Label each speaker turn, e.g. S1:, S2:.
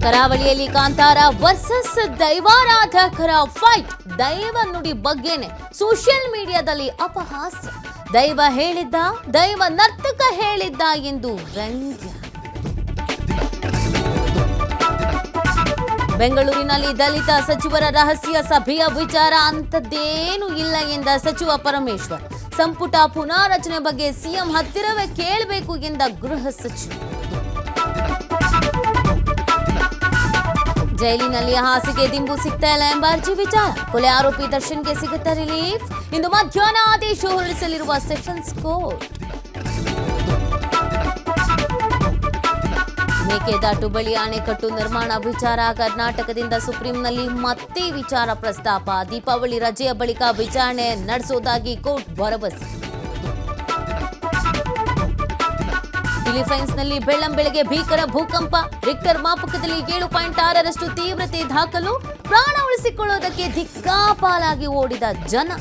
S1: ಕರಾವಳಿಯಲ್ಲಿ Kantara versus ದೈವಾರಾಧಕರ fight. ದೈವ ನುಡಿ ಬಗ್ಗೆನೆ ಸೋಷಿಯಲ್ ಮೀಡಿಯಾದಲ್ಲಿ ಅಪಹಾಸ್ಯ. ದೈವ ಹೇಳಿದ್ದ, ದೈವ ನರ್ತಕ ಹೇಳಿದ್ದ ಎಂದು ವ್ಯಂಗ್ಯ. ಬೆಂಗಳೂರಿನಲ್ಲಿ ದಲಿತ ಸಚಿವರ ರಹಸ್ಯ ಸಭೆಯ ವಿಚಾರ ಅಂಥದ್ದೇನೂ ಇಲ್ಲ ಎಂದ ಸಚಿವ ಪರಮೇಶ್ವರ್. ಸಂಪುಟ ಪುನಾರಚನೆ ಬಗ್ಗೆ ಸಿಎಂ ಹತ್ತಿರವೇ ಕೇಳಬೇಕು ಎಂದ ಗೃಹ ಸಚಿವ. ಜೈಲಿನಲ್ಲಿ ಹಾಸಿಗೆ ದಿಂಬು ಸಿಗ್ತಾ ಇಲ್ಲ ಎಂಬ ಅರ್ಜಿ ವಿಚಾರ. ಕೊಲೆ ಆರೋಪಿ ದರ್ಶನ್ಗೆ ಸಿಗುತ್ತಾ ರಿಲೀಫ್? ಇಂದು ಮಧ್ಯಾಹ್ನ ಆದೇಶ ಹೊರಡಿಸಲಿರುವ ಸೆಷನ್ಸ್ ಕೋರ್ಟ್. ಮೇಕೆದಾಟು ಬಳಿ ಅಣೆಕಟ್ಟು ನಿರ್ಮಾಣ ವಿಚಾರ. ಕರ್ನಾಟಕದಿಂದ ಸುಪ್ರೀಂನಲ್ಲಿ ಮತ್ತೆ ವಿಚಾರ ಪ್ರಸ್ತಾಪ. ದೀಪಾವಳಿ ರಜೆಯ ಬಳಿಕ ವಿಚಾರಣೆ ನಡೆಸುವುದಾಗಿ ಕೋರ್ಟ್ ಭರವಸೆ. ಫಿಲಿಪೈನ್ಸ್ನಲ್ಲಿ ಬೆಳ್ಳಂಬೆಳಗ್ಗೆ ಭೀಕರ ಭೂಕಂಪ. ರಿಕ್ಟರ್ ಮಾಪಕದಲ್ಲಿ 7.6ರಷ್ಟು ತೀವ್ರತೆ ದಾಖಲು. ಪ್ರಾಣ ಉಳಿಸಿಕೊಳ್ಳುವುದಕ್ಕೆ ದಿಕ್ಕಾಪಾಲಾಗಿ ಓಡಿದ ಜನ.